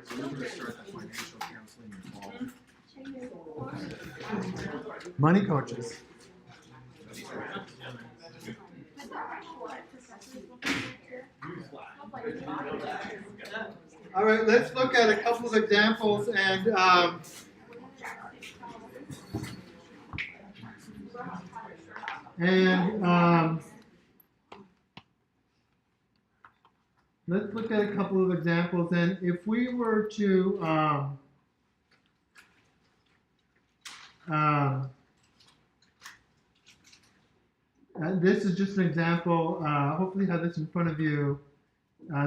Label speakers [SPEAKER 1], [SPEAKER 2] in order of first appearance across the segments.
[SPEAKER 1] start that financial counseling involved.
[SPEAKER 2] Money coaches. All right, let's look at a couple of examples let's look at a couple of examples. And if we were to and this is just an example. Hopefully you have this in front of you.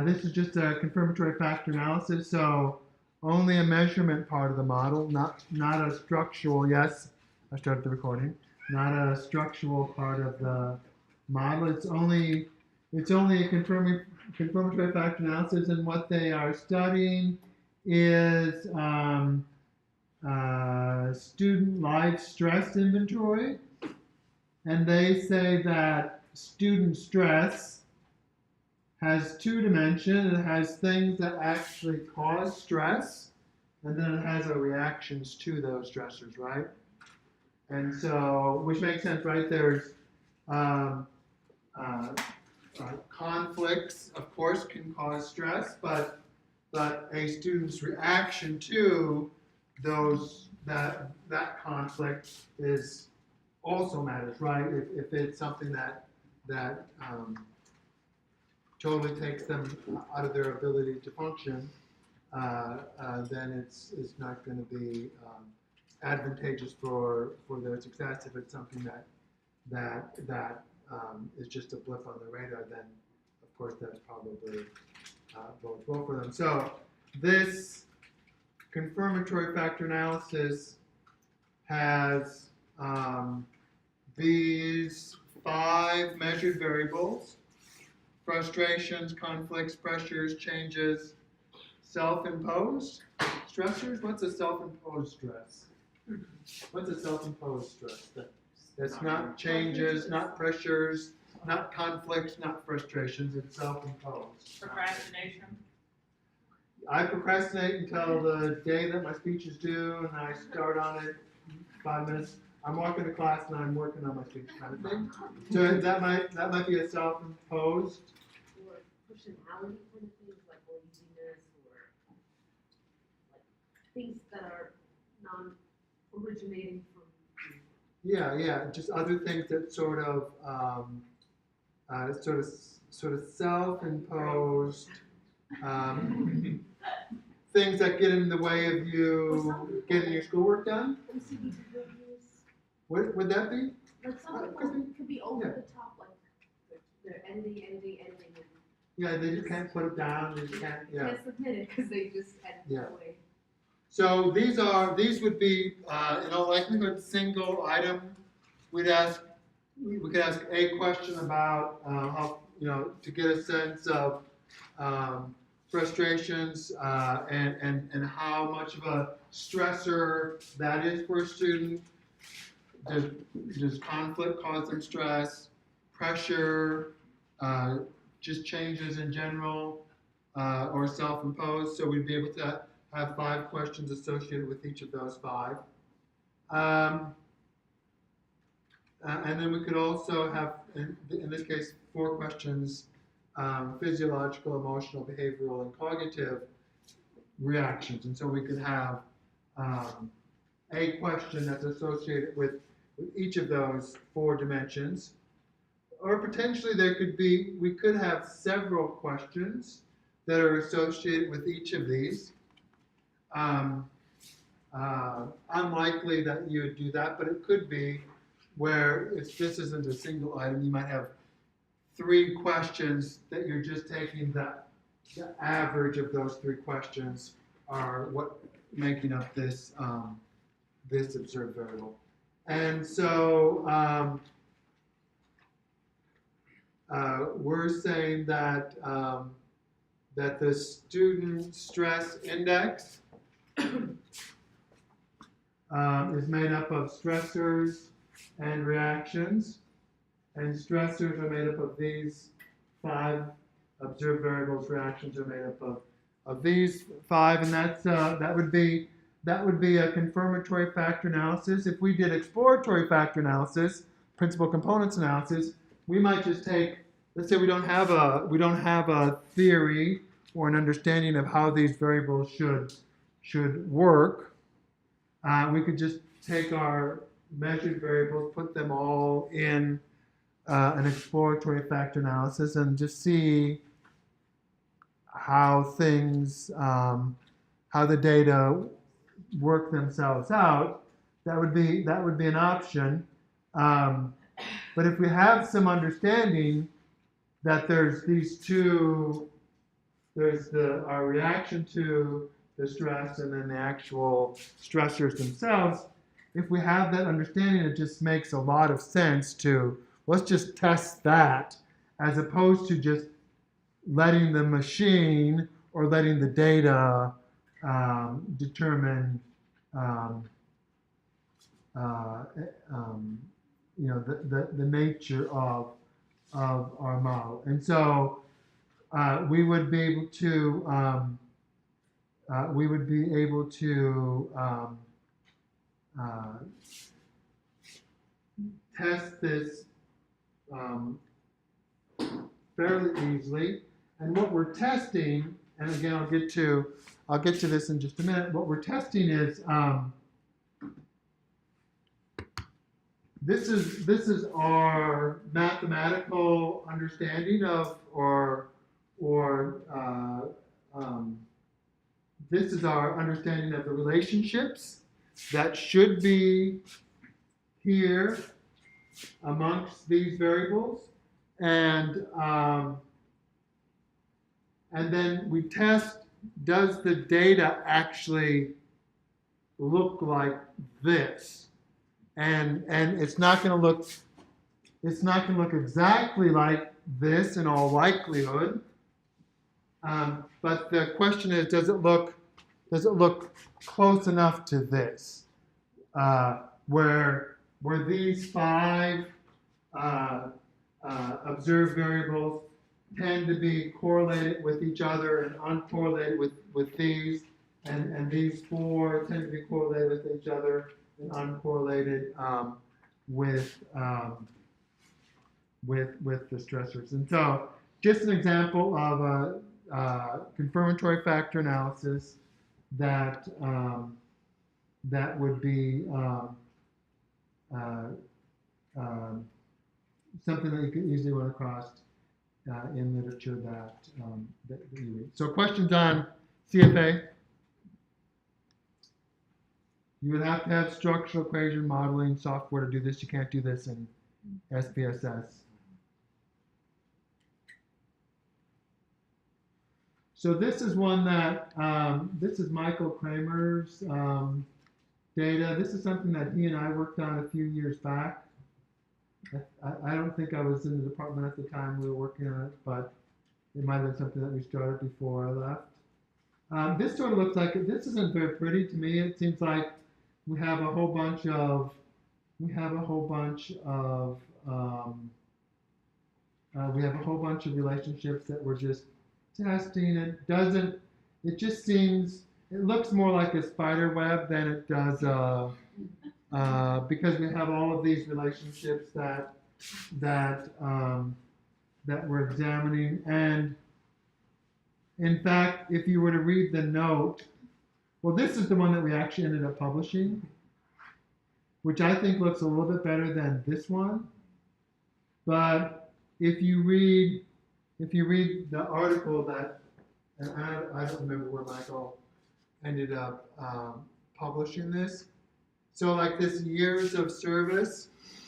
[SPEAKER 2] This is just a confirmatory factor analysis, so only a measurement part of the model, not a structural. Yes, I started the recording. Not a structural part of the model. It's only a confirmatory factor analysis, and what they are studying is student life stress inventory. And they say that student stress has two dimensions. It has things that actually cause stress, and then it has reactions to those stressors, right? And so, which makes sense, right? There's conflicts, of course, can cause stress, but a student's reaction to that conflict is also matters, right? If it's something that totally takes them out of their ability to function, then it's not going to be advantageous for their success. If it's something that is just a blip on the radar, then of course that's probably bodes well for them. So this confirmatory factor analysis has these 5 measured variables: frustrations, conflicts, pressures, changes, self-imposed stressors. What's a self-imposed stress? What's a self-imposed stress? That's not changes, not pressures, not conflicts, not frustrations. It's self-imposed.
[SPEAKER 3] Procrastination.
[SPEAKER 2] I procrastinate until the day that my speech is due, and I start on it 5 minutes. I'm walking to class and I'm working on my speech, kind of thing. So that might be a self-imposed.
[SPEAKER 4] Or personality kind of things like laziness or like things that are non-originating from.
[SPEAKER 2] Yeah, just other things that sort of self-imposed things that get in the way of you getting your schoolwork done. What would that be?
[SPEAKER 4] Like something could be over the top, like they're ending. And
[SPEAKER 2] Yeah, they just can't put it down. They just can't. Yeah.
[SPEAKER 4] Can't submit it because they just had it away.
[SPEAKER 2] So these would be in all likelihood single item. We could ask a question about how, to get a sense of frustrations and how much of a stressor that is for a student. Does conflict cause them stress? Pressure, just changes in general, or self-imposed? So we'd be able to have 5 questions associated with each of those 5. And then we could also have, in this case, 4 questions: physiological, emotional, behavioral, and cognitive reactions. And so we could have a question that's associated with each of those 4 dimensions. Or potentially we could have several questions that are associated with each of these. Unlikely that you would do that, but it could be where this isn't a single item. You might have 3 questions that you're just taking the average of those 3 questions are what making up this this observed variable. And so we're saying that that the student stress index is made up of stressors and reactions, and stressors are made up of these 5 observed variables. Reactions are made up of these 5, and that would be a confirmatory factor analysis. If we did exploratory factor analysis, principal components analysis, we might just take, let's say we don't have a theory or an understanding of how these variables should work. We could just take our measured variables, put them all in an exploratory factor analysis, and just see how things, how the data work themselves out. That would be an option. But if we have some understanding that there's these two, there's our reaction to the stress and then the actual stressors themselves, if we have that understanding, it just makes a lot of sense to, let's just test that, as opposed to just letting the machine or letting the data determine the nature of our model. And so we would be able to test this fairly easily. And what we're testing, and again I'll get to this in just a minute. What we're testing is this is our mathematical understanding of, this is our understanding of the relationships that should be here amongst these variables, and then we test, does the data actually look like this? And it's not going to look exactly like this in all likelihood. But the question is, does it look close enough to this, where these 5 observed variables tend to be correlated with each other and uncorrelated with these, and these 4 tend to be correlated with each other and uncorrelated with the stressors. And so, just an example of a confirmatory factor analysis that would be something that you could easily run across in literature that you read. So, questions on CFA? You would have to have structural equation modeling software to do this. You can't do this in SPSS. So this is one that, this is Michael Kramer's data. This is something that he and I worked on a few years back. I don't think I was in the department at the time we were working on it, but it might have been something that we started before I left. This sort of looks like, this isn't very pretty to me. It seems like we have a whole bunch of relationships that we're just testing. It just seems, it looks more like a spider web than it does because we have all of these relationships that we're examining. And in fact, if you were to read the note, well, this is the one that we actually ended up publishing, which I think looks a little bit better than this one. But if you read the article that, and I don't remember where Michael ended up publishing this. So like this years of service,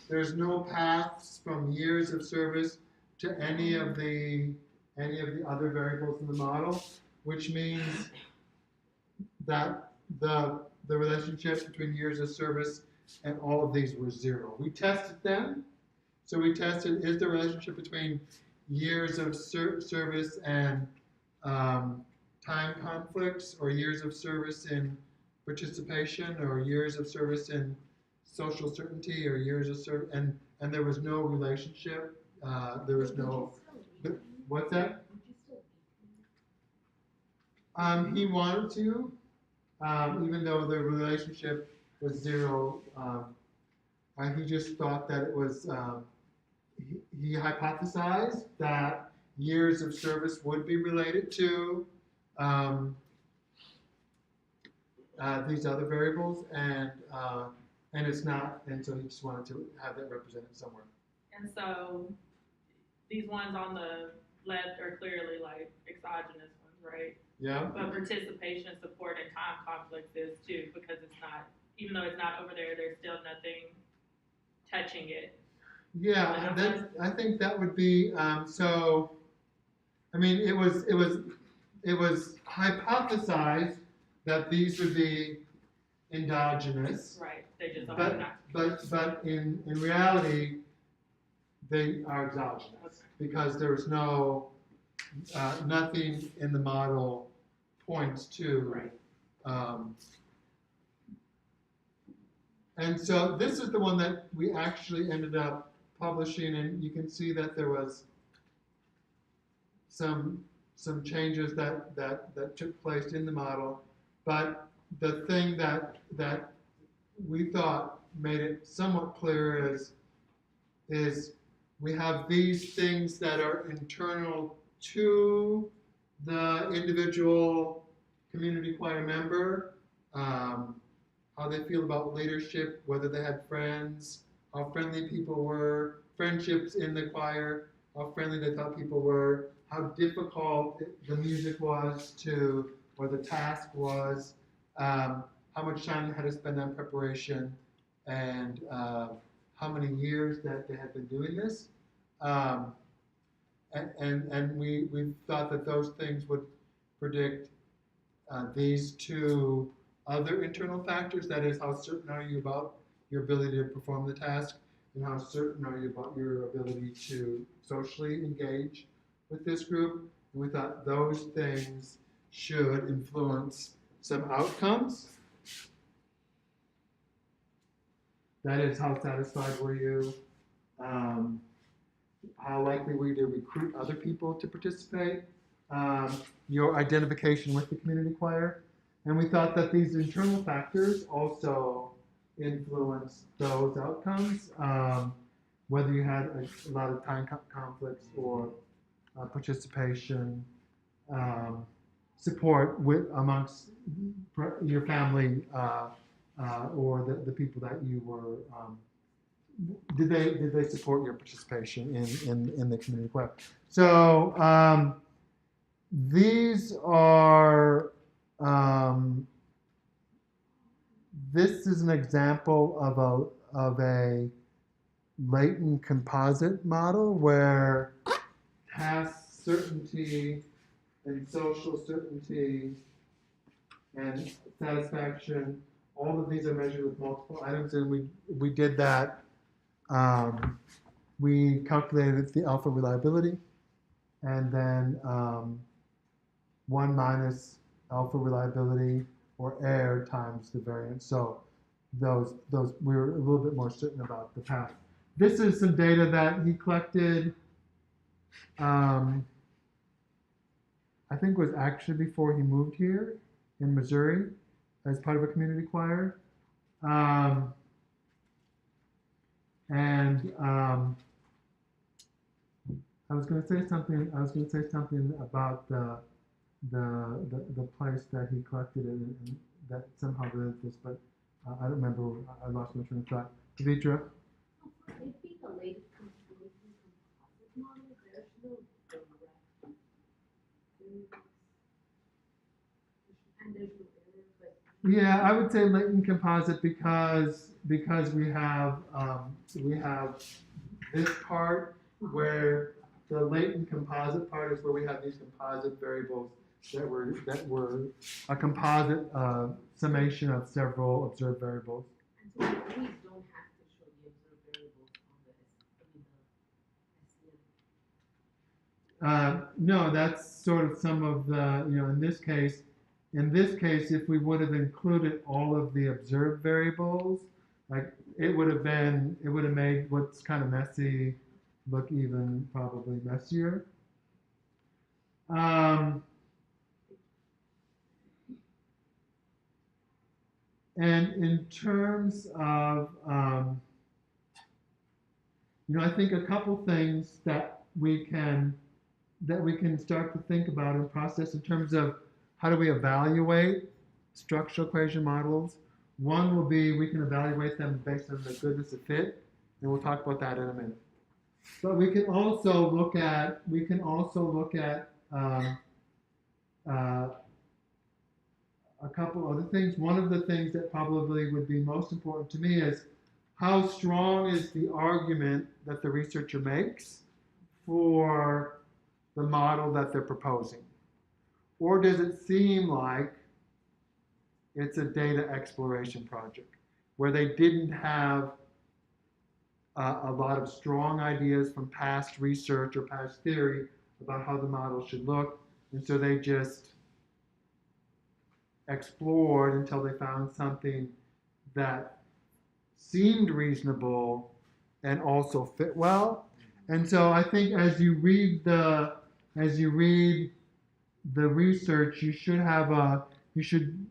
[SPEAKER 2] there's no paths from years of service to any of the other variables in the model, which means that the relationship between years of service and all of these were 0. We tested them. So we tested, is the relationship between years of service and time conflicts, or years of service in participation, or years of service in social certainty, or years of service, and there was no relationship. There was no, what's that? He wanted to, even though the relationship was zero. He just thought that it was. He hypothesized that years of service would be related to these other variables, and it's not, and so he just wanted to have that represented somewhere.
[SPEAKER 3] And so these ones on the left are clearly like exogenous ones, right?
[SPEAKER 2] Yeah.
[SPEAKER 3] But participation, support, and time conflicts is too, because it's not, even though it's not over there, there's still nothing touching it.
[SPEAKER 2] Yeah, I think that would be so. I mean, it was hypothesized that these would be endogenous,
[SPEAKER 3] Right. They just are not.
[SPEAKER 2] but in reality, they are exogenous because there's no nothing in the model points to.
[SPEAKER 3] Right.
[SPEAKER 2] And so this is the one that we actually ended up publishing, and you can see that there was some changes that took place in the model, but the thing that we thought made it somewhat clear is we have these things that are internal to the individual community choir member, how they feel about leadership, whether they had friends, how friendly people were, friendships in the choir, how friendly they thought people were, how difficult the music was to, or the task was, how much time they had to spend on preparation, and how many years that they had been doing this. And we thought that those things would predict these two other internal factors, that is, how certain are you about your ability to perform the task, and how certain are you about your ability to socially engage with this group. And we thought those things should influence some outcomes. That is, how satisfied were you? How likely were you to recruit other people to participate? Your identification with the community choir. And we thought that these internal factors also influence those outcomes, whether you had a lot of time conflicts or participation, support amongst your family or the people that you were. Did they support your participation in the community choir? So these are. This is an example of a latent composite model where task certainty and social certainty and satisfaction, all of these are measured with multiple items, and we did that. We calculated the alpha reliability, and then 1 minus alpha reliability, or error, times the variance. So those we were a little bit more certain about the path. This is some data that he collected. I think it was actually before he moved here in Missouri as part of a community choir. I was going to say something. I was going to say something about the place that he collected it, and that somehow related this, but I don't remember. I lost my train of thought. Demetra?
[SPEAKER 4] It being a late computation composite model, there's no direct, and there's no error, but.
[SPEAKER 2] Yeah, I would say latent composite because we have this part where the latent composite part is where we have these composite variables that were a composite summation of several observed variables.
[SPEAKER 4] And so we always don't have to show the observed variables on the
[SPEAKER 2] No, that's sort of some of the, in this case, if we would have included all of the observed variables, like it would have made what's kind of messy look even probably messier. And in terms of, I think a couple things that we can start to think about and process in terms of how do we evaluate structural equation models. One will be we can evaluate them based on the goodness of fit, and we'll talk about that in a minute. But we can also look at a couple other things. One of the things that probably would be most important to me is how strong is the argument that the researcher makes for the model that they're proposing? Or does it seem like it's a data exploration project where they didn't have a lot of strong ideas from past research or past theory about how the model should look, and so they just explored until they found something that seemed reasonable and also fit well. And so I think as you read the research, you should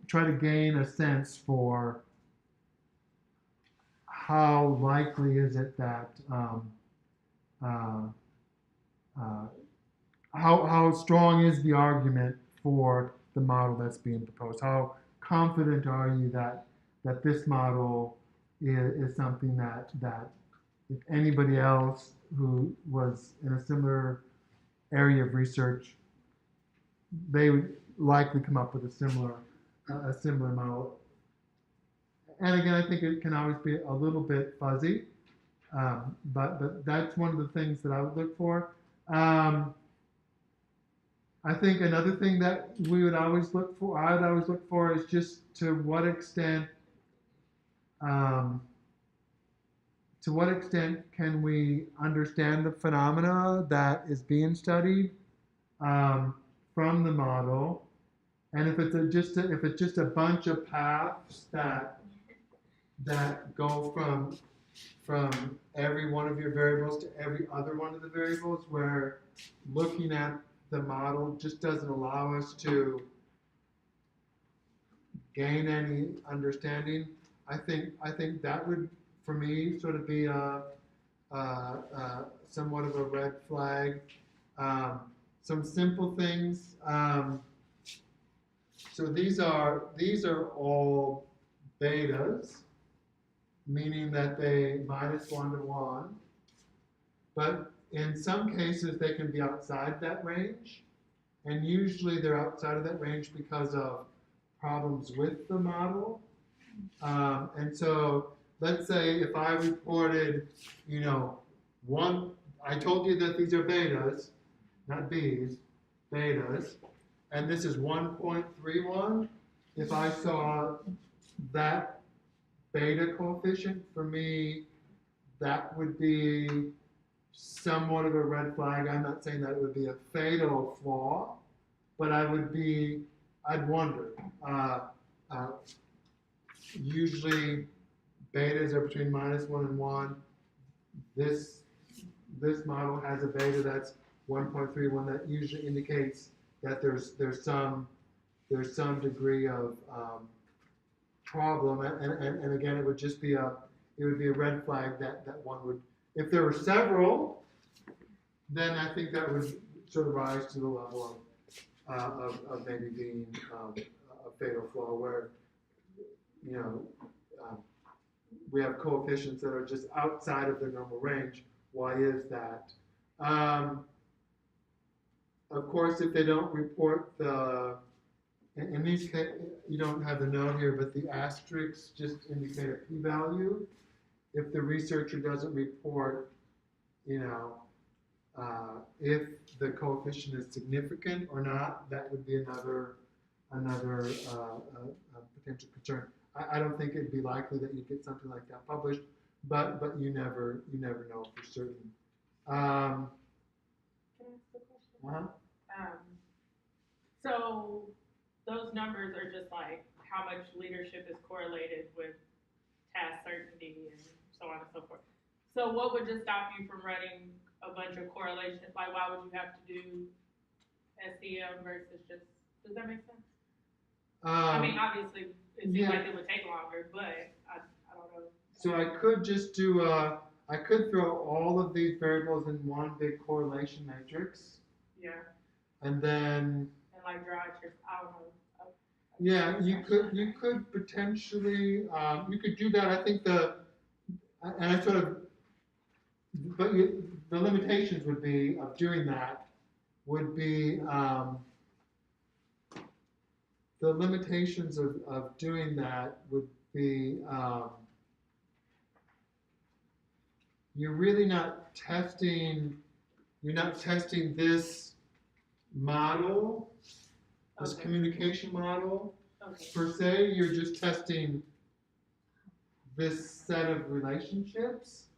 [SPEAKER 2] try to gain a sense for how likely is it that how strong is the argument for the model that's being proposed? How confident are you that this model is something that if anybody else who was in a similar area of research, they would likely come up with a similar model. And again, I think it can always be a little bit fuzzy, but that's one of the things that I would look for. I think another thing that I would always look for is just to what extent can we understand the phenomena that is being studied from the model, and if it's just a bunch of paths that go from every one of your variables to every other one of the variables, where looking at the model just doesn't allow us to gain any understanding. I think that would, for me, sort of be somewhat of a red flag. Some simple things. So these are all betas, meaning that they -1 to 1, but in some cases they can be outside that range, and usually they're outside of that range because of problems with the model. And so let's say if I reported, I told you that these are betas, not B's, betas, and this is 1.31. If I saw that beta coefficient, for me, that would be somewhat of a red flag. I'm not saying that it would be a fatal flaw, but I'd wonder. Usually betas are between -1 and 1. This model has a beta that's 1.31. That usually indicates that there's some degree of problem, and again, it would be a red flag that one would, if there were several, then I think that would sort of rise to the level of maybe being a fatal flaw, where we have coefficients that are just outside of the normal range. Why is that? Of course, if they don't report in these cases, you don't have the note here, but the asterisks just indicate a p-value. If the researcher doesn't report, if the coefficient is significant or not, that would be another potential concern. I don't think it'd be likely that you'd get something like that published, but you never know for certain.
[SPEAKER 3] Can I ask a question? So those numbers are just like how much leadership is correlated with task certainty and so on and so forth. So what would just stop you from running a bunch of correlations? Like, why would you have to do SEM versus just, does that make sense? I mean, obviously, it seems
[SPEAKER 2] Yeah.
[SPEAKER 3] like it would take longer, but I don't know.
[SPEAKER 2] So I could just do, I could throw all of these variables in one big correlation matrix,
[SPEAKER 3] Yeah,
[SPEAKER 2] and then,
[SPEAKER 3] and like draw it, I don't know.
[SPEAKER 2] yeah, you could potentially, you could do that. I think and I sort of, but the limitations would be of doing that would be, the limitations of doing that would be, you're really not testing, you're not testing this model, this
[SPEAKER 3] Okay.
[SPEAKER 2] communication model
[SPEAKER 3] Okay.
[SPEAKER 2] per se. You're just testing this set of relationships.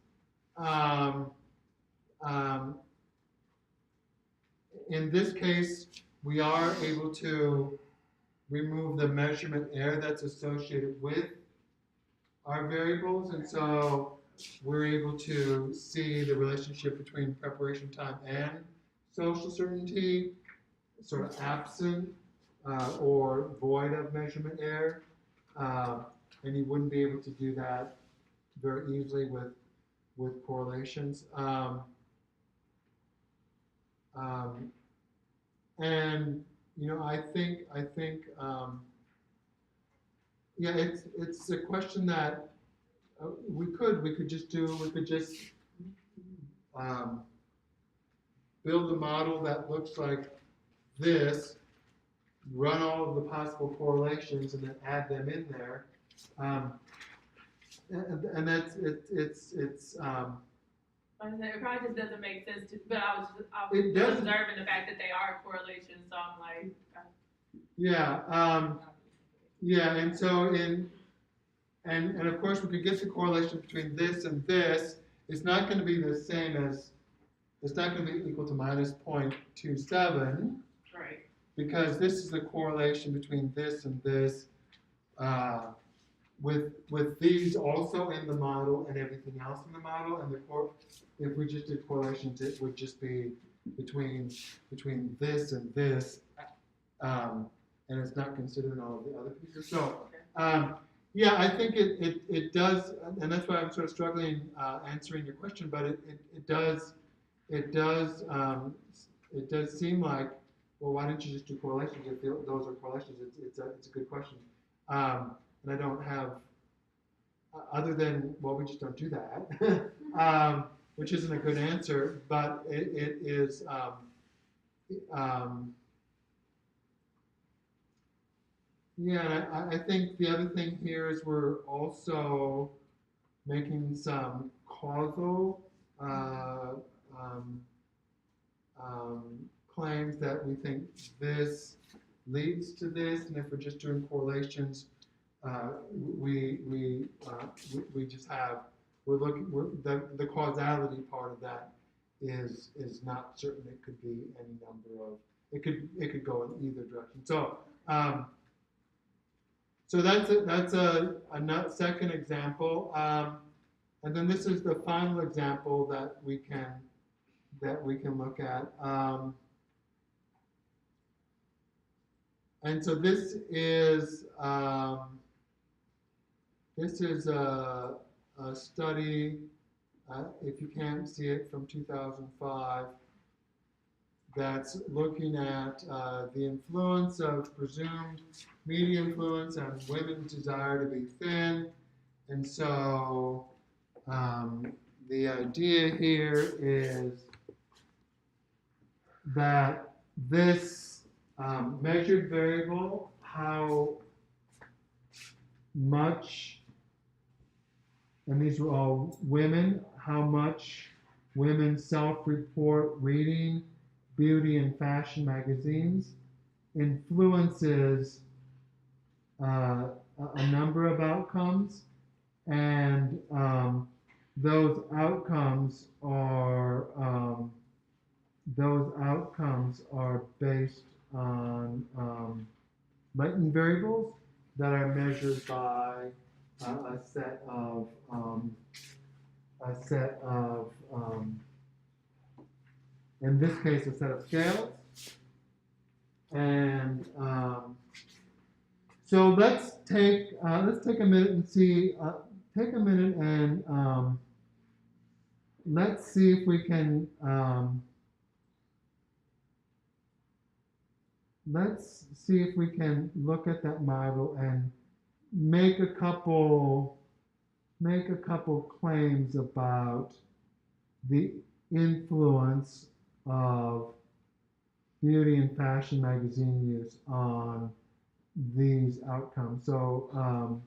[SPEAKER 2] In this case, we are able to remove the measurement error that's associated with our variables, and so we're able to see the relationship between preparation time and social certainty, sort of absent or void of measurement error, and you wouldn't be able to do that very easily with correlations. And I think yeah, it's a question that we could just build a model that looks like this, run all of the possible correlations, and then add them in there. And that's it's
[SPEAKER 3] Like I said, it probably just doesn't make sense to, but I was
[SPEAKER 2] It doesn't.
[SPEAKER 3] observing the fact that they are correlations, so I'm like,
[SPEAKER 2] yeah, yeah, and so and of course we could get the correlation between this and this. It's not going to be the same as, it's not going to be equal to minus 0.27,
[SPEAKER 3] right.
[SPEAKER 2] because this is the correlation between this and this, with these also in the model and everything else in the model, and if we just did correlations, it would just be between this and this, and it's not considering all of the other pieces. So, yeah, I think it does, and that's why I'm sort of struggling answering your question. But it does seem like, well, why don't you just do correlations if those are correlations? It's a good question, and I don't have, other than, well, we just don't do that, which isn't a good answer, but it is. Yeah, and I think the other thing here is we're also making some causal claims that we think this leads to this, and if we're just doing correlations, we just have, the causality part of that is not certain. It could be any number of, it could go in either direction. So that's a second example, and then this is the final example that we can look at, and so this is a study, if you can't see it, from 2005. That's looking at the influence of presumed media influence on women's desire to be thin. And so the idea here is that this measured variable, how much, and these were all women, how much women self-report reading beauty and fashion magazines, influences a number of outcomes, and those outcomes are based on latent variables that are measured by a set of in this case, a set of scales. And So let's take a minute and see. Take a minute and let's see if we can. Let's see if we can look at that model and make a couple claims about the influence of beauty and fashion magazine use on these outcomes. So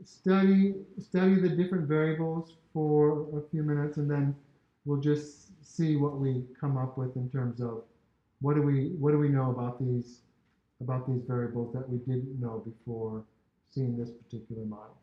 [SPEAKER 2] study the different variables for a few minutes, and then we'll just see what we come up with in terms of what do we know about these variables that we didn't know before seeing this particular model.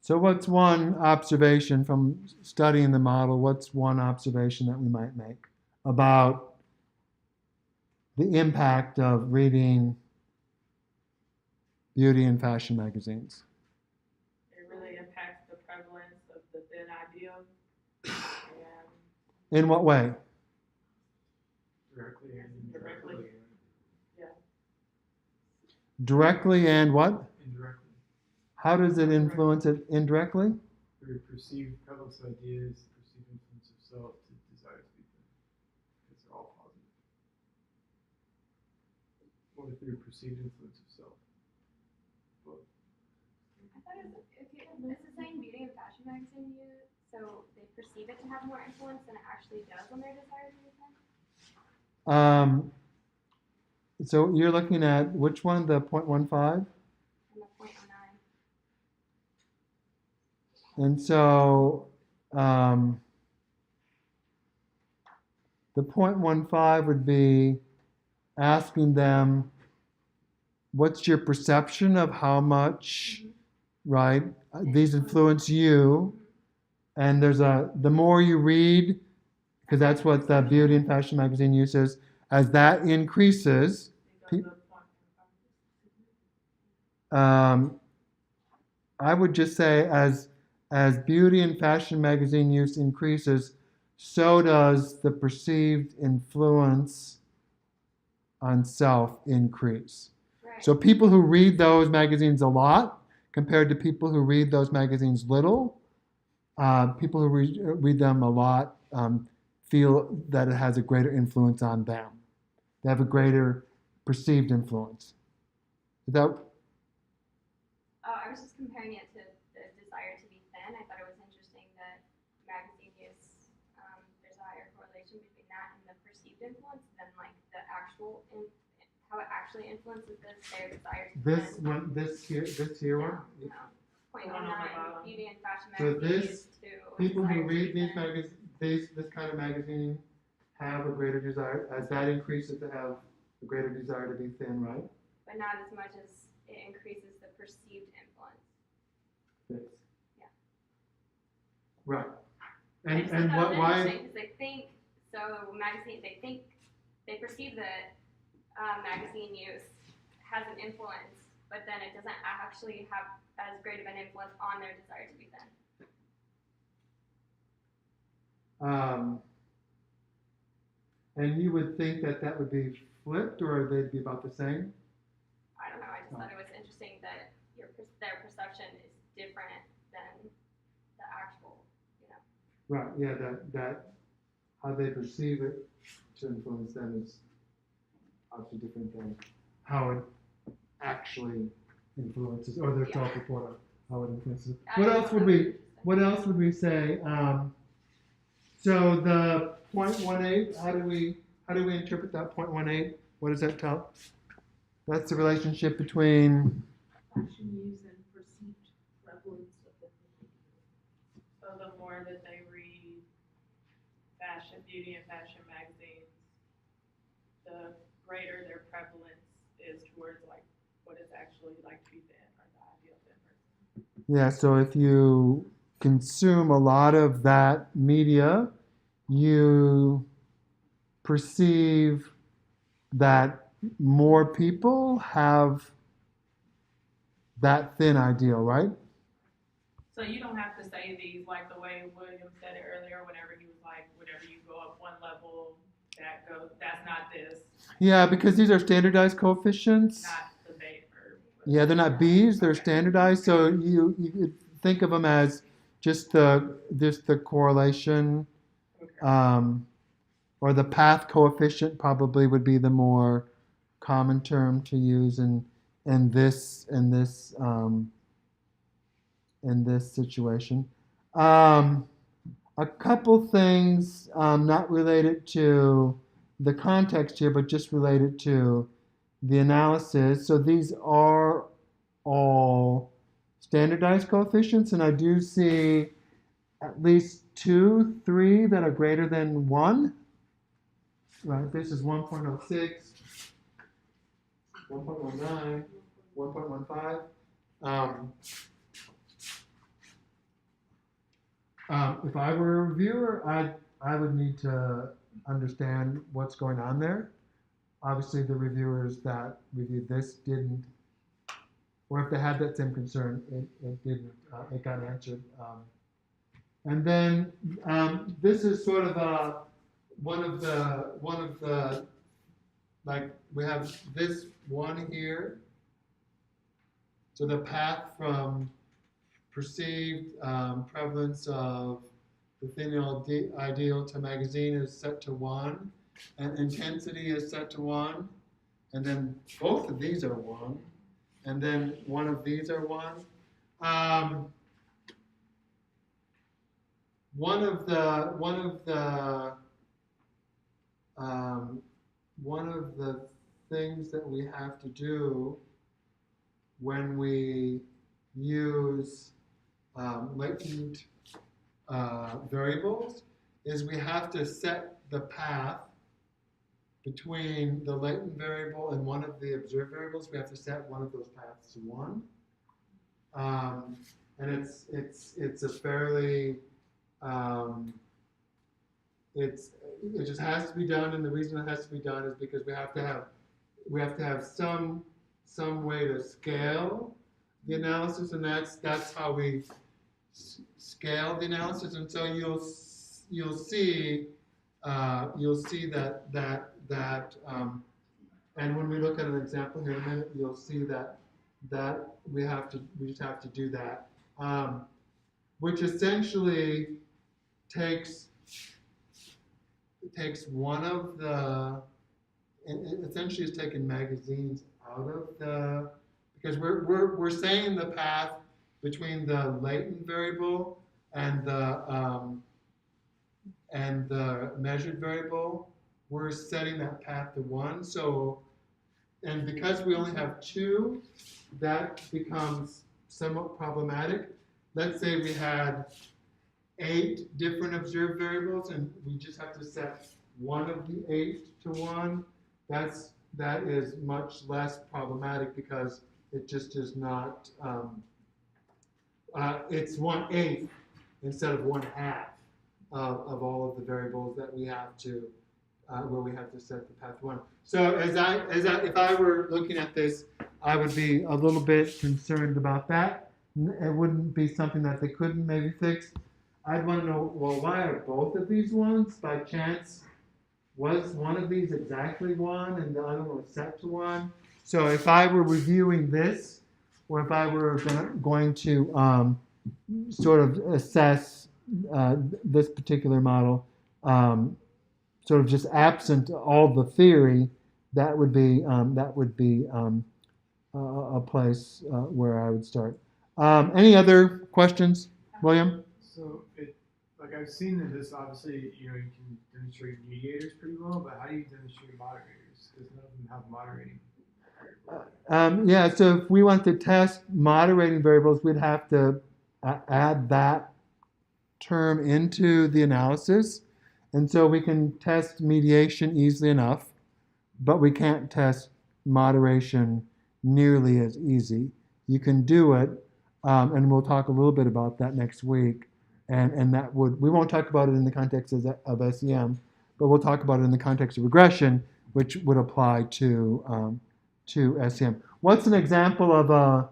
[SPEAKER 2] So what's one observation from studying the model? What's one observation that we might make about the impact of reading beauty and fashion magazines?
[SPEAKER 3] It really impacts the prevalence of the thin ideal.
[SPEAKER 2] In what way?
[SPEAKER 1] Directly and
[SPEAKER 3] Directly.
[SPEAKER 1] indirectly.
[SPEAKER 2] Directly and what?
[SPEAKER 1] Indirectly.
[SPEAKER 2] How does it influence it indirectly?
[SPEAKER 1] Through perceived prevalence of ideas, perceived influence of self, to desire to be thin. Because they're all positive. Or through perceived influence of self. Both.
[SPEAKER 5] I thought it was, it's the same beauty and fashion magazine so they perceive it to have more influence than it actually does on their desire to be thin?
[SPEAKER 2] So you're looking at which one, the 0.15?
[SPEAKER 5] And the 0.09.
[SPEAKER 2] And so the 0.15 would be asking them, what's your perception of how much, right, these influence you? And there's the more you read, because that's what the beauty and fashion magazine uses, as that increases, I would just say as beauty and fashion magazine use increases, so does the perceived influence on self increase.
[SPEAKER 5] Right.
[SPEAKER 2] So people who read those magazines a lot compared to people who read those magazines little, people who read them a lot feel that it has a greater influence on them. They have a greater perceived influence. Is that?
[SPEAKER 5] I was just comparing it to the desire to be thin. I thought it was interesting that magazine use, there's a higher correlation between that and the perceived influence than like the actual, how it actually influences their desire to be thin.
[SPEAKER 2] This here one?
[SPEAKER 5] No. 0.09
[SPEAKER 3] bottom.
[SPEAKER 5] beauty and fashion
[SPEAKER 2] So
[SPEAKER 5] magazine
[SPEAKER 2] this,
[SPEAKER 5] used to
[SPEAKER 2] people who
[SPEAKER 5] desire to
[SPEAKER 2] read
[SPEAKER 5] be
[SPEAKER 2] these
[SPEAKER 5] thin.
[SPEAKER 2] this kind of magazine have a greater desire. As that increases, they have a greater desire to be thin, right?
[SPEAKER 5] But not as much as it increases the perceived influence.
[SPEAKER 2] Yes.
[SPEAKER 5] Yeah.
[SPEAKER 2] Right.
[SPEAKER 5] I just
[SPEAKER 2] And
[SPEAKER 5] thought that was
[SPEAKER 2] why?
[SPEAKER 5] interesting because they think they perceive that magazine use has an influence, but then it doesn't actually have as great of an influence on their desire to be thin.
[SPEAKER 2] And you would think that would be flipped, or they'd be about the same?
[SPEAKER 5] I don't know. I just thought it was interesting that their perception is different than the actual,
[SPEAKER 2] Right. Yeah. That how they perceive it to influence them is obviously different than how it actually influences, or their self-report on how it influences. What else would we say? So the 0.18, how how do we interpret that 0.18? What does that tell? That's the relationship between,
[SPEAKER 4] Fashion use and perceived prevalence of the
[SPEAKER 3] So the more that they read fashion, beauty and fashion magazines, the greater their prevalence is towards like what it's actually like to be thin or the ideal thin person.
[SPEAKER 2] yeah, so if you consume a lot of that media, you perceive that more people have that thin ideal, right?
[SPEAKER 3] So you don't have to say these like the way William said it earlier. Whenever he was like, whenever you go up one level, that's not this,
[SPEAKER 2] Yeah, because these are standardized coefficients.
[SPEAKER 3] not the bait or.
[SPEAKER 2] Yeah, they're not B's, they're
[SPEAKER 3] Okay.
[SPEAKER 2] standardized. So you could think of them as just the correlation,
[SPEAKER 3] Okay.
[SPEAKER 2] or the path coefficient probably would be the more common term to use in this situation. A couple things not related to the context here, but just related to the analysis. So these are all standardized coefficients, and I do see at least 2, 3 that are greater than 1. Right, this is 1.06, 1.19, 1.15. If I were a reviewer, I would need to understand what's going on there. Obviously, the reviewers that reviewed this didn't, or if they had that same concern, it didn't. It got answered. And then this is sort of one of the like we have this one here. So the path from perceived prevalence of the thin ideal to magazine is set to 1, and intensity is set to 1, and then both of these are 1, and then one of these are 1. One of the things that we have to do when we use latent variables is we have to set the path between the latent variable and one of the observed variables. We have to set one of those paths to 1, and it's a fairly it just has to be done, and the reason it has to be done is because we have to have some way to scale the analysis, and that's how we scale the analysis. And so you'll see that and when we look at an example here in a minute, you'll see that we just have to do that, which essentially takes one of the, it essentially is taking magazines out of the, because we're saying the path between the latent variable and the measured variable, we're setting that path to 1. So, and because we only have 2, that becomes somewhat problematic. Let's say we had 8 different observed variables, and we just have to set one of the 8 to 1. That is much less problematic because it just is not. It's 1/8 instead of 1/2 of all of the variables that we have to where we have to set the path 1. So if I were looking at this, I would be a little bit concerned about that. It wouldn't be something that they couldn't maybe fix. I'd want to know, well, why are both of these 1s? By chance, was one of these exactly 1 and the other one was set to 1? So if I were reviewing this, or if I were going to sort of assess this particular model, sort of just absent all the theory, that would be a place where I would start. Any other questions, William?
[SPEAKER 1] So it, like like I've seen that this obviously, you can demonstrate mediators pretty well, but how do you demonstrate moderators? Because none of them have moderating.
[SPEAKER 2] Yeah, so if we want to test moderating variables, we'd have to add that term into the analysis. And so we can test mediation easily enough, but we can't test moderation nearly as easy. You can do it, and we'll talk a little bit about that next week. And that we won't talk about it in the context of SEM, but we'll talk about it in the context of regression, which would apply to SEM. What's an example of a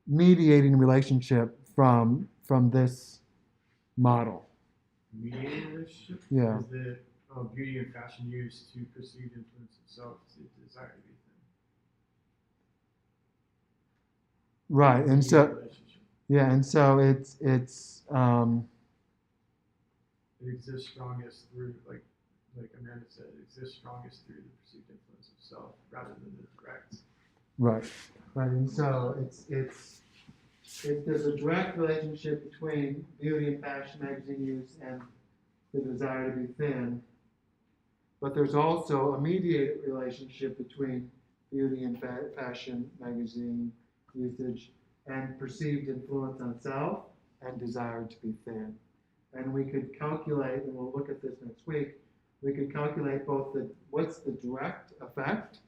[SPEAKER 2] mediating relationship from this model?
[SPEAKER 1] Mediating relationship?
[SPEAKER 2] Yeah.
[SPEAKER 1] Is the beauty and fashion used to perceived influence itself to desire to be thin?
[SPEAKER 2] Right, and so
[SPEAKER 1] Relationship.
[SPEAKER 2] yeah, and so it's
[SPEAKER 1] It exists strongest through, like Amanda said, it exists strongest through the perceived influence of self rather than the direct.
[SPEAKER 2] right, and so there's a direct relationship between beauty and fashion magazine use and the desire to be thin, but there's also a mediated relationship between beauty and fashion magazine usage and perceived influence on self and desire to be thin. And we could calculate, and we'll look at this next week, we could calculate both what's the direct effect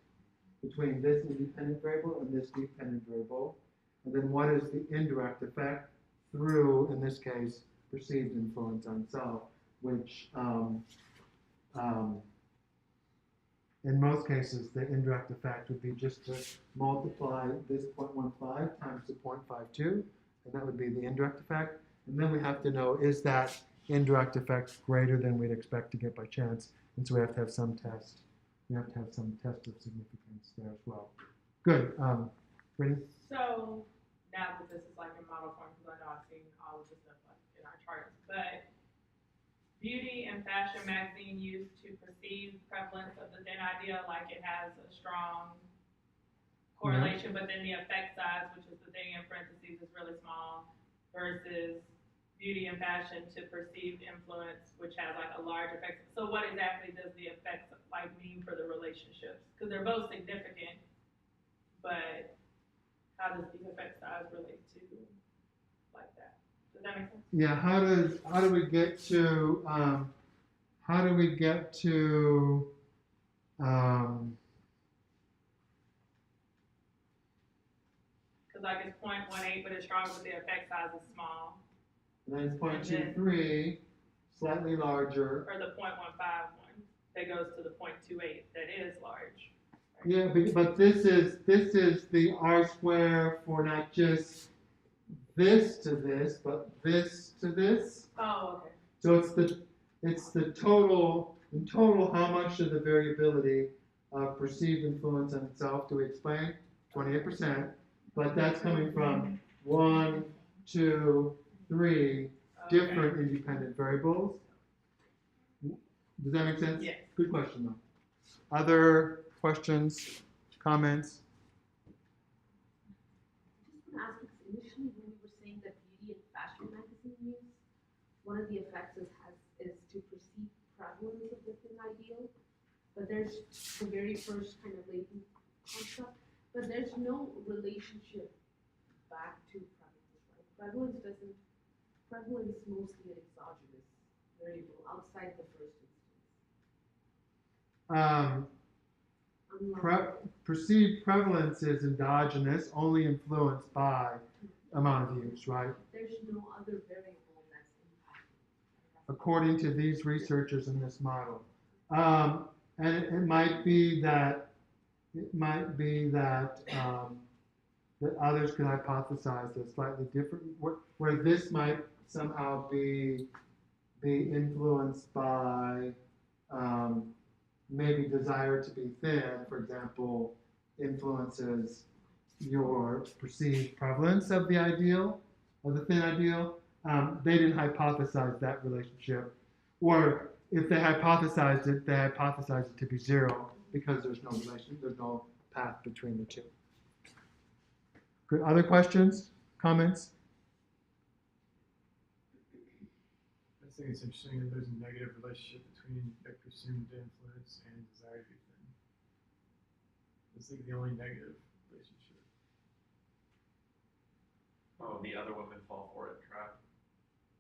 [SPEAKER 2] between this independent variable and this dependent variable, and then what is the indirect effect through, in this case, perceived influence on self, which in most cases, the indirect effect would be just to multiply this 0.15 times the 0.52, and that would be the indirect effect. And then we have to know, is that indirect effect greater than we'd expect to get by chance? And so we have to have some test. We have to have some test of significance there as well. Good. Brittany?
[SPEAKER 3] So now that this is like in model form, because I know I've seen all of this stuff like in our charts, but beauty and fashion magazine used to perceive prevalence of the thin idea, like it has a strong correlation, but then the effect size, which is the thing in parentheses, is really small, versus beauty and fashion to perceived influence, which has like a large effect. So what exactly does the effects like mean for the relationships? Because they're both significant, but how does the effect size relate to like that? Does that make sense?
[SPEAKER 2] Yeah. How do we get to
[SPEAKER 3] Because like it's 0.18, but it's stronger, but the effect size is small.
[SPEAKER 2] and then it's 0.23, slightly larger.
[SPEAKER 3] Or the 0.15 one that goes to the 0.28 that is large. Right?
[SPEAKER 2] Yeah, but this is the R square for not just this to this, but this to this.
[SPEAKER 3] Oh, okay.
[SPEAKER 2] So it's the total, in total, how much of the variability of perceived influence on itself do we explain? 28%, but that's coming from 1, 2, 3 different independent variables. Does that make sense?
[SPEAKER 3] Yes.
[SPEAKER 2] Good question, though. Other questions, comments?
[SPEAKER 4] I just want to ask, because initially when you were saying that beauty and fashion magazine use, one of the effects is to perceive prevalence of the thin ideal, but there's the very first kind of latent concept, but there's no relationship back to prevalence, right? Prevalence mostly an exogenous variable outside the first instance.
[SPEAKER 2] Perceived prevalence is endogenous, only influenced by amount of use, right?
[SPEAKER 4] There's no other variable that's impacting.
[SPEAKER 2] According to these researchers in this model. And it might be that that others could hypothesize a slightly different, where this might somehow be influenced by maybe desire to be thin, for example, influences your perceived prevalence of the ideal, of the thin ideal. They didn't hypothesize that relationship, or if they hypothesized it to be zero because there's no relation, there's no path between the two. Good. Other questions, comments?
[SPEAKER 1] I I think it's interesting that there's a negative relationship between like presumed influence and desire to be thin. It's like the only negative relationship.
[SPEAKER 6] Oh, the other women fall for it trap.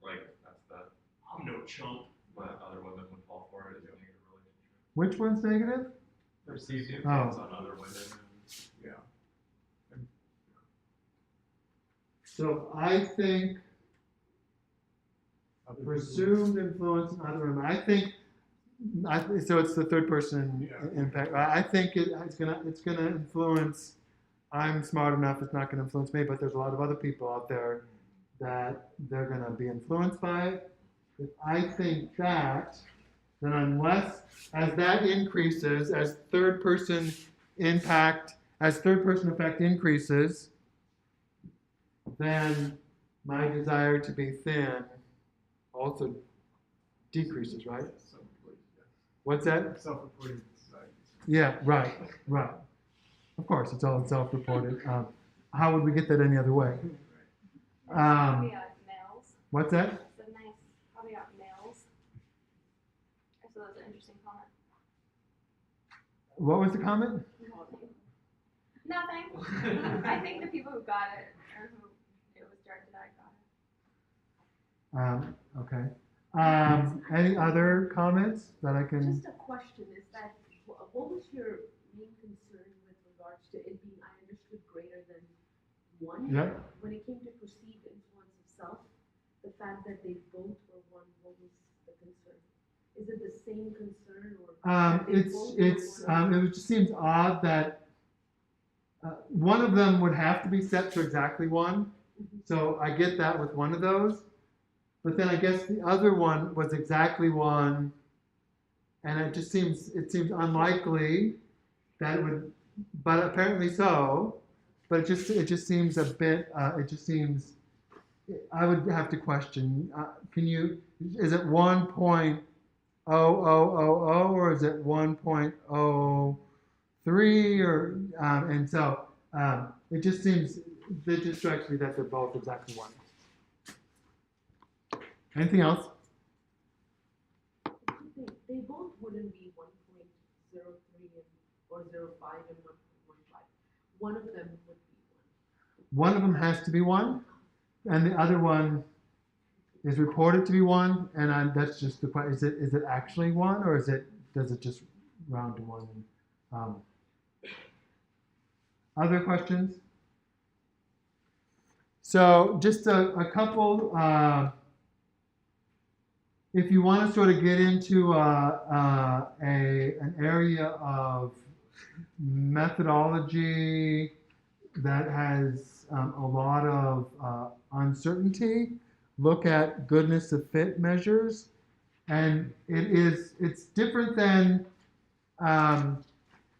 [SPEAKER 6] Like that's the
[SPEAKER 7] I'm no chump.
[SPEAKER 6] what other women would fall for it is a negative relationship.
[SPEAKER 2] Which one's negative?
[SPEAKER 6] Perceived influence on other women.
[SPEAKER 1] Yeah.
[SPEAKER 2] So I think
[SPEAKER 1] Other
[SPEAKER 2] presumed influence in other women. So it's the third person
[SPEAKER 1] Yeah.
[SPEAKER 2] impact. I think it's gonna influence. I'm smart enough. It's not gonna influence me, but there's a lot of other people out there that they're gonna be influenced by it. If I think that, then unless as that increases, as third person effect increases, then my desire to be thin also decreases, right?
[SPEAKER 1] Self-reported, yeah.
[SPEAKER 2] What's that?
[SPEAKER 1] Self-reported society.
[SPEAKER 2] Yeah, right. Of course, it's all self-reported. How would we get that any other way?
[SPEAKER 5] Caveat males.
[SPEAKER 2] What's that?
[SPEAKER 5] It's a nice caveat males. I thought that was an interesting comment.
[SPEAKER 2] What was the comment?
[SPEAKER 5] Nothing. I think the people who got it or who it was directed at got it.
[SPEAKER 2] Okay. Any other comments that I can?
[SPEAKER 4] Just a question, is that, what was your main concern with regards to it being, I understood, greater than one?
[SPEAKER 2] Yeah.
[SPEAKER 4] When it came to perceived influence of self, the fact that they both were one, what was the concern? Is it the same concern or? that they both were one?
[SPEAKER 2] It just seems odd that one of them would have to be set to exactly one. So I get that with one of those. But then I guess the other one was exactly one, and it seems unlikely that it would, but apparently so. But it just seems a bit. I would have to question. Is it 1.0000 or is it 1.03 or and so it just strikes me that they're both exactly one. Anything else?
[SPEAKER 4] They both wouldn't be 1.03 or 0.5 and 1.15. One of them would be one.
[SPEAKER 2] One of them has to be one, and the other one is reported to be one. And that's just the question: is it actually one, or does it just round to one? Other questions? So just a couple. If you want to sort of get into an area of methodology that has a lot of uncertainty, look at goodness of fit measures, and it's different than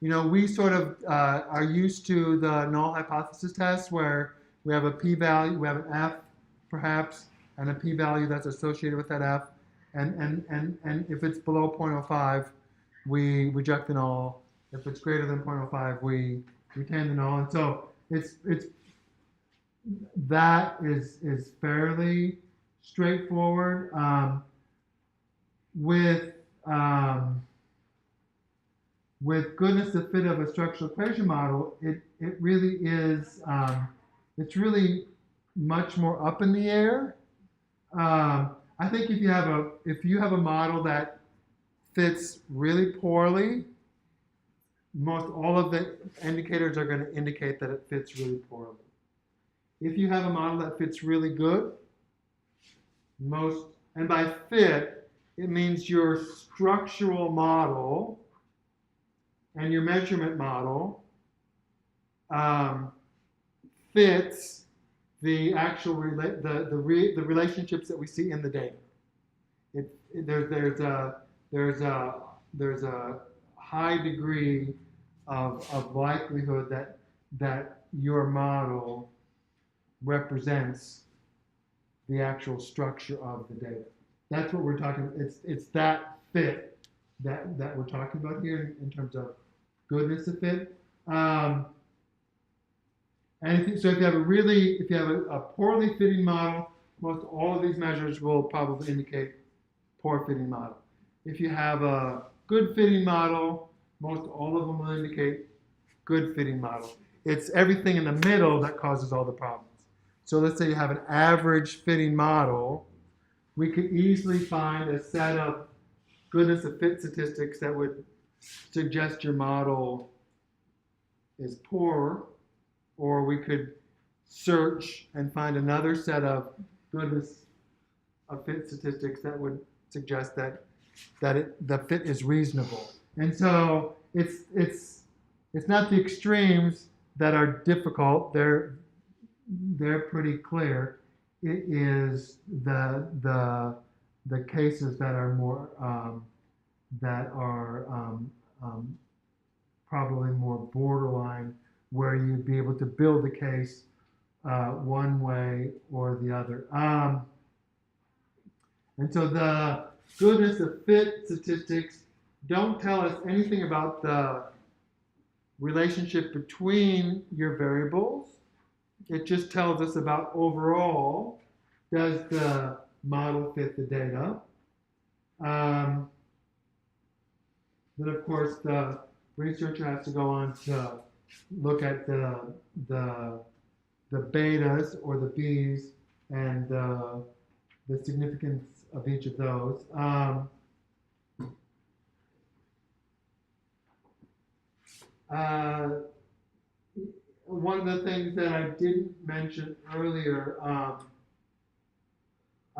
[SPEAKER 2] we sort of are used to the null hypothesis test where we have a p-value, we have an f perhaps, and a p-value that's associated with that f. And if it's below 0.05, we reject the null. If it's greater than 0.05, we retain the null. And so that is fairly straightforward. With goodness of fit of a structural equation model, it really is it's really much more up in the air. I think if you have a model that fits really poorly, most all of the indicators are going to indicate that it fits really poorly. If you have a model that fits really good, and by fit, it means your structural model and your measurement model fits the actual the relationships that we see in the data. There's a high degree of likelihood that your model represents the actual structure of the data. That's what we're talking. It's that fit that we're talking about here in terms of goodness of fit. And if you have a poorly fitting model, most all of these measures will probably indicate poor fitting model. If you have a good fitting model, most all of them will indicate good fitting model. It's everything in the middle that causes all the problems. So let's say you have an average fitting model, we could easily find a set of goodness of fit statistics that would suggest your model is poor, or we could search and find another set of goodness of fit statistics that would suggest that the fit is reasonable. And so it's not the extremes that are difficult. They're pretty clear. It is the cases that are more probably more borderline, where you'd be able to build the case one way or the other. And so the goodness of fit statistics don't tell us anything about the relationship between your variables. It just tells us about overall, does the model fit the data? Then of course the researcher has to go on to look at the betas or the B's and the significance of each of those. One of the things that I didn't mention earlier, I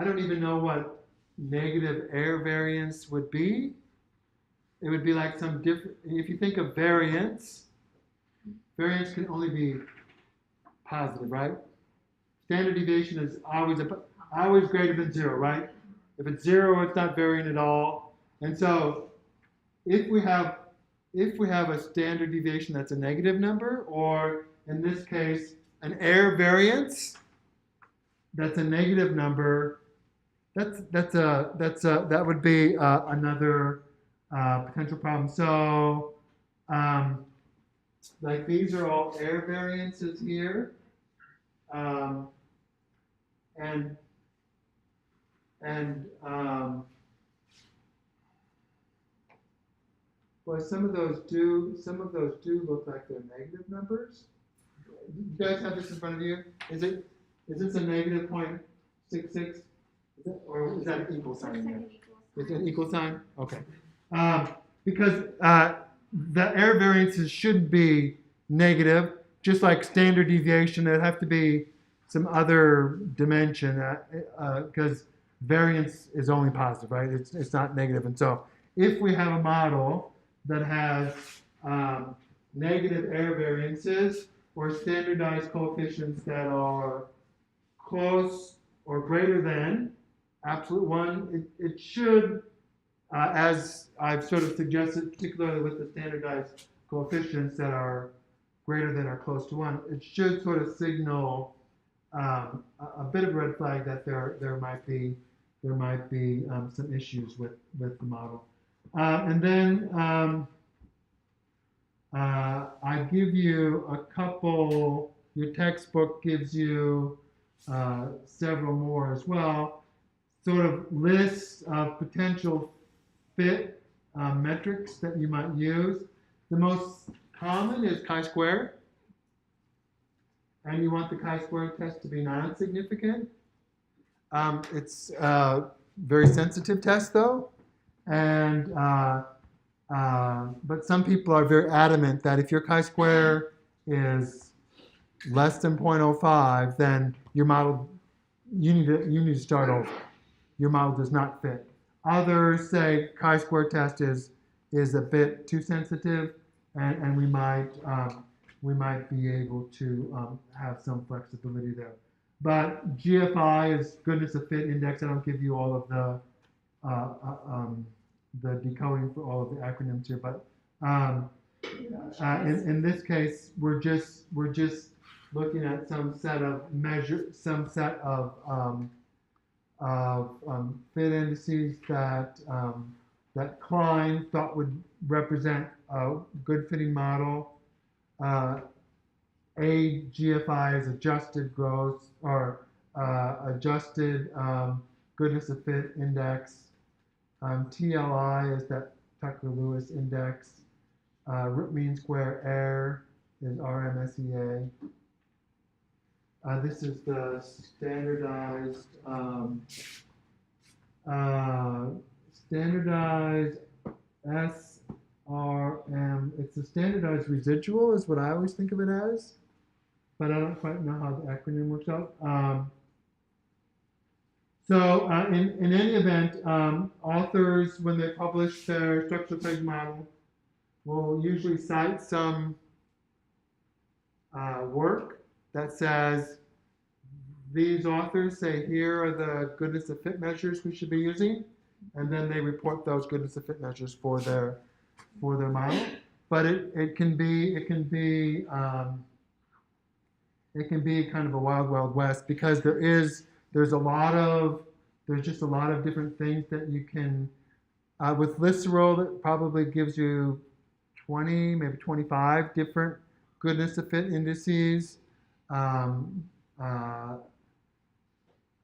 [SPEAKER 2] don't even know what negative error variance would be. It would be like some different, if you think of variance can only be positive, right? Standard deviation is always greater than 0, right? If it's 0, it's not varying at all. And so if we have a standard deviation that's a negative number, or in this case, an error variance that's a negative number, that would be another potential problem. So, like these are all error variances here, boy, some of those do look like they're negative numbers. You guys have this in front of you? Is this a negative 0.66? Or is that an equal sign in there? Is it an equal sign? Okay. Because the error variances should be negative, just like standard deviation. There'd have to be some other dimension because variance is only positive, right? It's not negative. And so if we have a model that has negative error variances or standardized coefficients that are close or greater than absolute 1, it should, as I've sort of suggested, particularly with the standardized coefficients that are greater than or close to 1, it should sort of signal a bit of a red flag that there might be some issues with the model. And then I give you a couple, your textbook gives you several more as well, sort of lists of potential fit metrics that you might use. The most common is chi-square, and you want the chi-square test to be non-significant. It's a very sensitive test though, and but some people are very adamant that if your chi-square is less than 0.05, then your model, you need to start over. Your model does not fit. Others say chi-square test is a bit too sensitive, and we might be able to have some flexibility there. But GFI is goodness of fit index. I don't give you all of the decoding for all of the acronyms here, but in this case, we're just looking at some set of fit indices that Klein thought would represent a good fitting model. AGFI is adjusted gross or adjusted goodness of fit index. TLI is that Tucker-Lewis index. Root mean square error is RMSEA. This is the standardized standardized SRM. It's the standardized residual is what I always think of it as, but I don't quite know how the acronym works out. So in any event, authors, when they publish their structural equation model, will usually cite some work that says these authors say here are the goodness of fit measures we should be using, and then they report those goodness of fit measures for their model. But it can be kind of a wild west, because there's just a lot of different things that you can with Listerol. It probably gives you 20, maybe 25 different goodness of fit indices.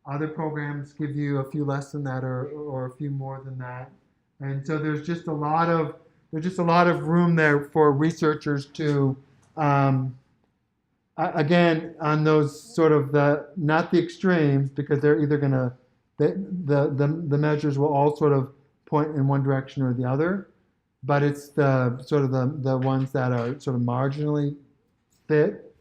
[SPEAKER 2] Other programs give you a few less than that, or a few more than that, and so there's just a lot of room there for researchers to, again, on those sort of not the extremes, because they're either gonna the measures will all sort of point in one direction or the other, but it's the sort of the ones that are sort of marginally fit.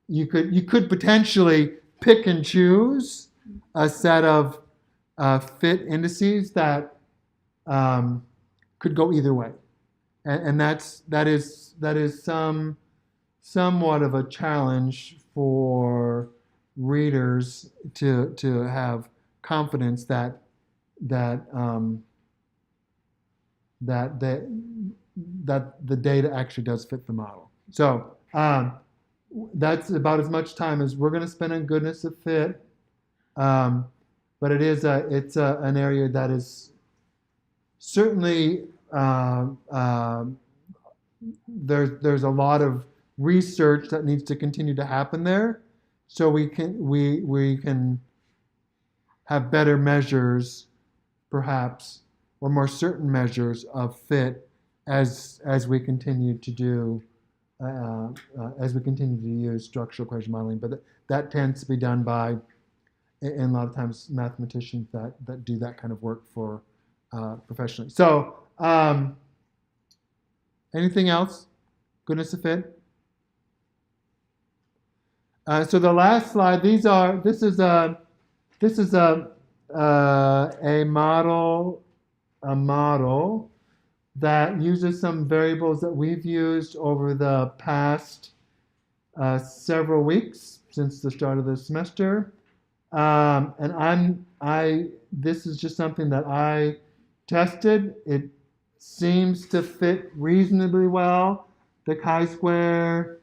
[SPEAKER 2] You could potentially pick and choose a set of fit indices that could go either way, and that is somewhat of a challenge for readers to have confidence that the data actually does fit the model. So that's about as much time as we're going to spend on goodness of fit, but it's an area that is certainly there's a lot of research that needs to continue to happen there, so we can have better measures, perhaps, or more certain measures of fit as we continue to do. As we continue to use structural equation modeling, but that tends to be done by, and a lot of times, mathematicians that do that kind of work for professionally. So, anything else? Goodness of fit. So the last slide. This is a model that uses some variables that we've used over the past several weeks since the start of the semester, and this is just something that I tested. It seems to fit reasonably well. The chi-square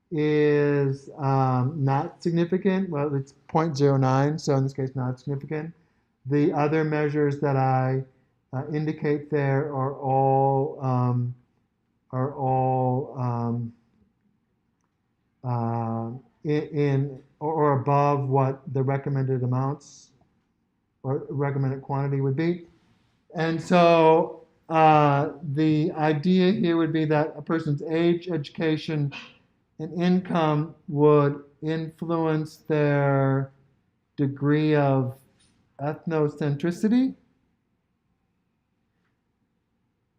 [SPEAKER 2] is not significant. Well, it's 0.09, so in this case, not significant. The other measures that I indicate there are all in or above what the recommended amounts or recommended quantity would be. And so the idea here would be that a person's age, education, and income would influence their degree of ethnocentricity.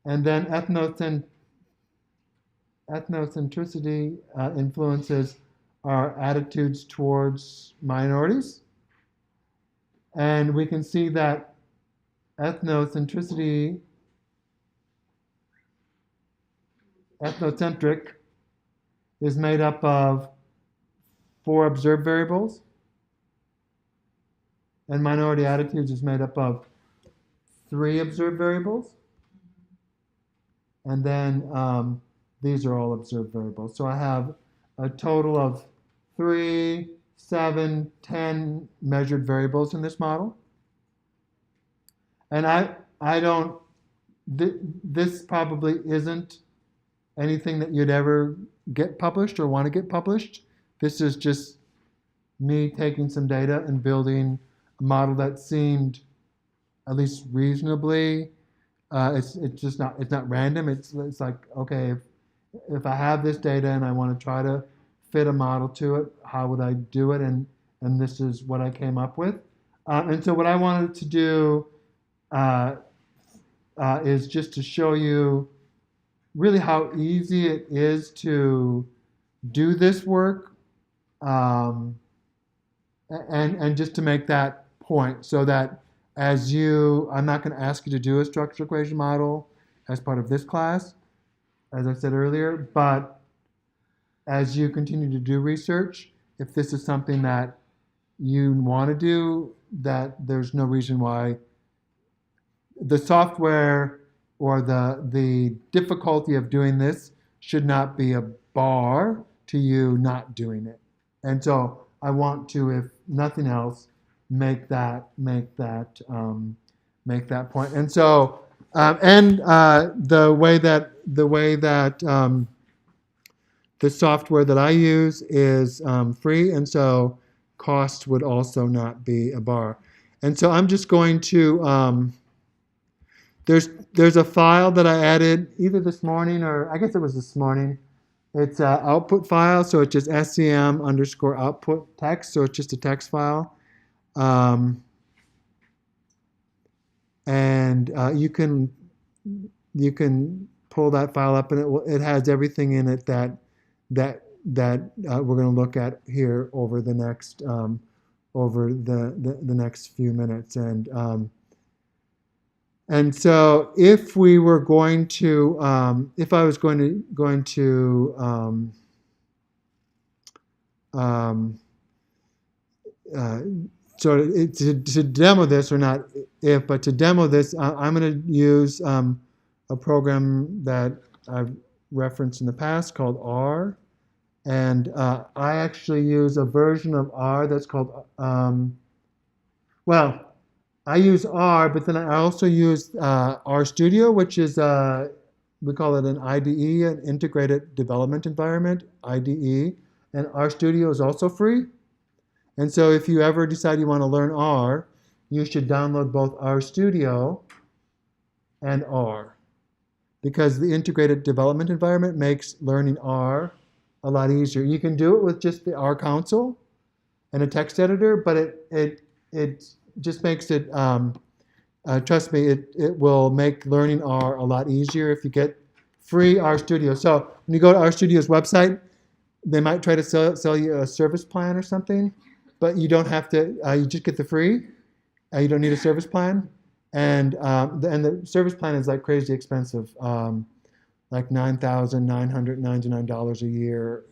[SPEAKER 2] And then ethnocentricity influences our attitudes towards minorities. And we can see that ethnocentric is made up of 4 observed variables, and minority attitudes is made up of 3 observed variables. And then these are all observed variables. So I have a total of 3, 7, 10 measured variables in this model. And this probably isn't anything that you'd ever get published or want to get published. This is just me taking some data and building a model that seemed at least reasonably. It's not random. It's like, okay, if I have this data and I want to try to fit a model to it, how would I do it? And this is what I came up with. And so what I wanted to do is just to show you really how easy it is to do this work, and just to make that point, so that I'm not going to ask you to do a structural equation model as part of this class, as I said earlier, but as you continue to do research, if this is something that you want to do, that there's no reason why the software or the difficulty of doing this should not be a bar to you not doing it. And so I want to, if nothing else, make that point. And so the way that the software that I use is free, and so cost would also not be a bar. And so I'm just going to there's a file that I added either this morning, or I guess it was this morning. It's an output file, so it's just SCM_output text, so it's just a text file. And you can pull that file up, and it has everything in it that we're going to look at here over the next few minutes. And so if we were going to, if I was going to to demo this, or not if, but to demo this, I'm going to use a program that I've referenced in the past called R. And I actually use a version of R that's called, I use R, but then I also use RStudio, which is, we call it an IDE, an Integrated Development Environment, IDE. And RStudio is also free. And so if you ever decide you want to learn R, you should download both RStudio and R, because the Integrated Development Environment makes learning R a lot easier. You can do it with just the R console and a text editor, but it just makes it, trust me, it will make learning R a lot easier if you get free RStudio. So when you go to RStudio's website, they might try to sell you a service plan or something, but you don't have to, you just get the free. You don't need a service plan. And the service plan is like crazy expensive, like $9,999 a year.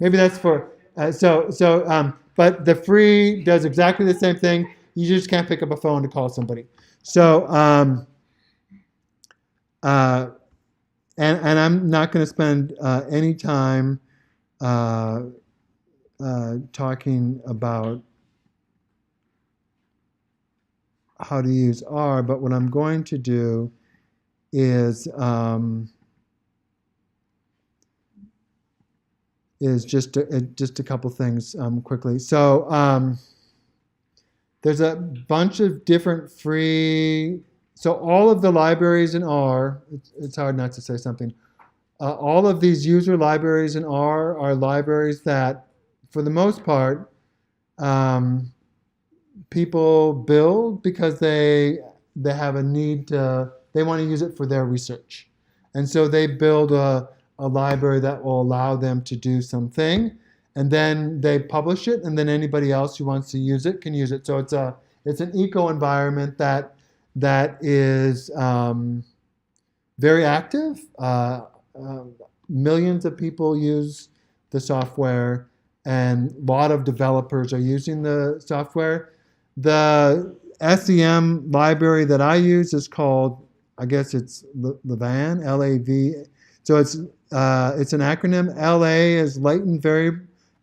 [SPEAKER 2] Maybe that's for, but the free does exactly the same thing. You just can't pick up a phone to call somebody. So, and I'm not going to spend any time talking about how to use R, but what I'm going to do is just a couple things quickly. So there's a bunch of different free. So all of the libraries in R, it's hard not to say something. All of these user libraries in R are libraries that, for the most part, people build because they have a need to, they want to use it for their research. And so they build a library that will allow them to do something, and then they publish it, and then anybody else who wants to use it can use it. So it's an eco environment that is very active. Millions of people use the software, and a lot of developers are using the software. The SEM library that I use is called, I guess it's LAVAN, L-A-V. So it's an acronym. LA is latent,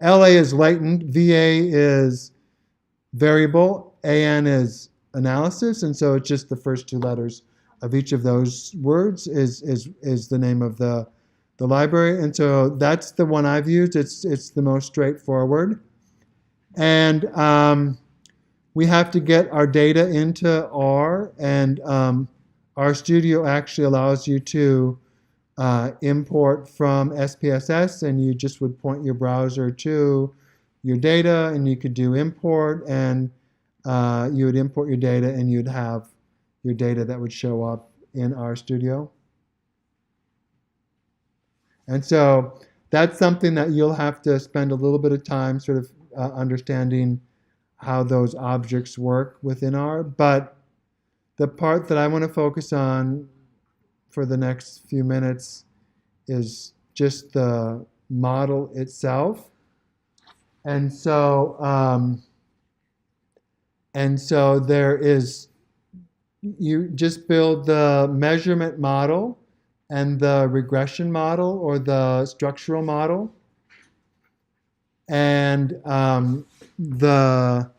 [SPEAKER 2] LA is latent, VA is variable, AN is analysis, and so it's just the first two letters of each of those words is the name of the library. And so that's the one I've used. It's the most straightforward. And we have to get our data into R, and RStudio actually allows you to import from SPSS, and you just would point your browser to your data, and you could do import, and you would import your data, and you'd have your data that would show up in RStudio. And so that's something that you'll have to spend a little bit of time sort of understanding how those objects work within R. But the part that I want to focus on for the next few minutes is just the model itself. And so there is, you just build the measurement model and the regression model or the structural model. And the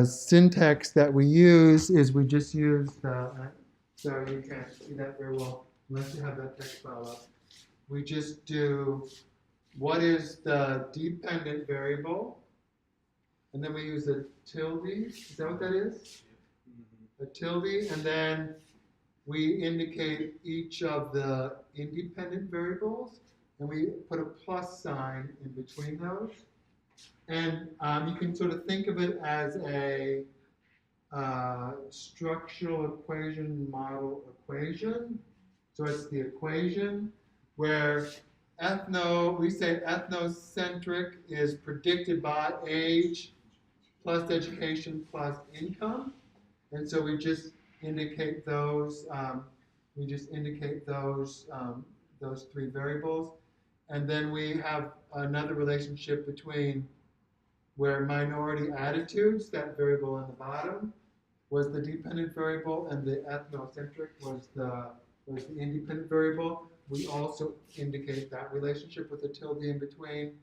[SPEAKER 2] syntax that we use is we just use the, so you can't see that very well unless you have that text file up. We just do what is the dependent variable, and then we use a tilde. Is that what that is? A tilde, and then we indicate each of the independent variables, and we put a plus sign in between those. And you can sort of think of it as a structural equation model equation. So it's the equation where we say ethnocentric is predicted by age plus education plus income. And so we just indicate those. Those three variables, and then we have another relationship between where minority attitudes, that variable on the bottom, was the dependent variable, and the ethnocentric was the independent variable. We also indicate that relationship with the tilde in between.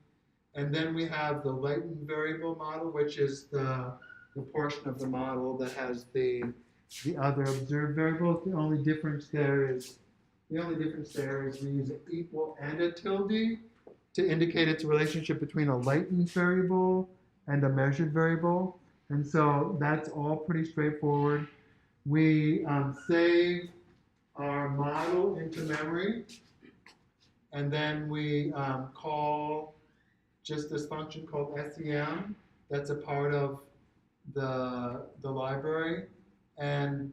[SPEAKER 2] And then we have the latent variable model, which is the portion of the model that has the other observed variables. The only difference there is we use an equal and a tilde to indicate its relationship between a latent variable and a measured variable. And so that's all pretty straightforward. We save our model into memory, and then we call just this function called SEM. That's a part of the library, and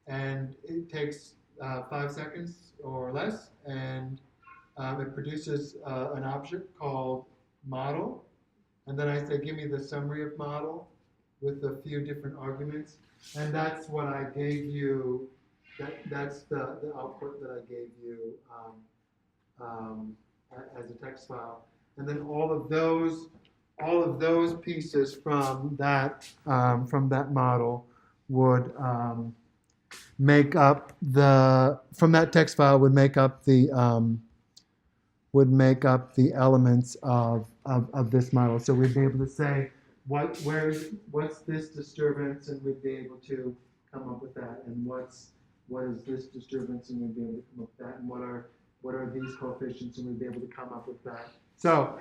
[SPEAKER 2] it takes 5 seconds or less, and it produces an object called model. And then I say, give me the summary of model with a few different arguments, and that's what I gave you. That's the output that I gave you as a text file. And then all of those pieces from that model would make up from that text file would make up the elements of this model. So we'd be able to say what's this disturbance, and we'd be able to come up with that, and what is this disturbance, and we'd be able to come up with that, and what are these coefficients, and we'd be able to come up with that. So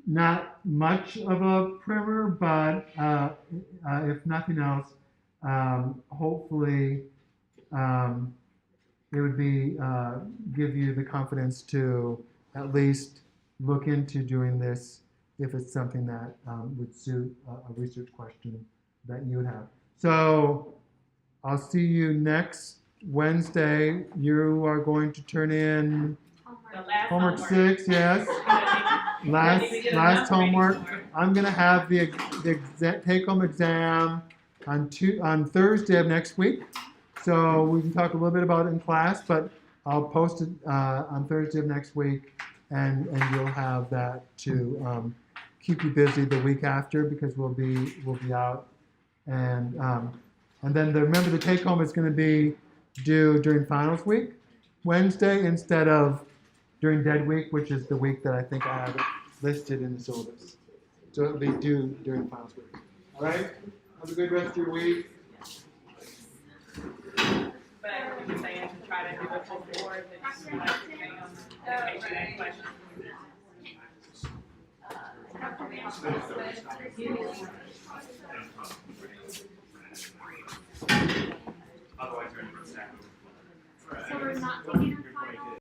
[SPEAKER 2] not much of a primer, but if nothing else, hopefully it would be give you the confidence to at least look into doing this if it's something that would suit a research question that you would have. So I'll see you next Wednesday. You are going to turn in
[SPEAKER 3] The last
[SPEAKER 2] homework 6, yes. Last homework. I'm going to have the take-home exam on Thursday of next week. So we can talk a little bit about it in class, but I'll post it on Thursday of next week, and you'll have that to keep you busy the week after, because we'll be out, and then remember the take-home is going to be due during finals week, Wednesday, instead of during dead week, which is the week that I think I have it listed in the syllabus. So it'll be due during finals week. All right? Have a good rest of your week.
[SPEAKER 3] But I can say try to do it before the exam, in case you have questions.
[SPEAKER 6] Otherwise, you're gonna get stacked.
[SPEAKER 5] So we're not taking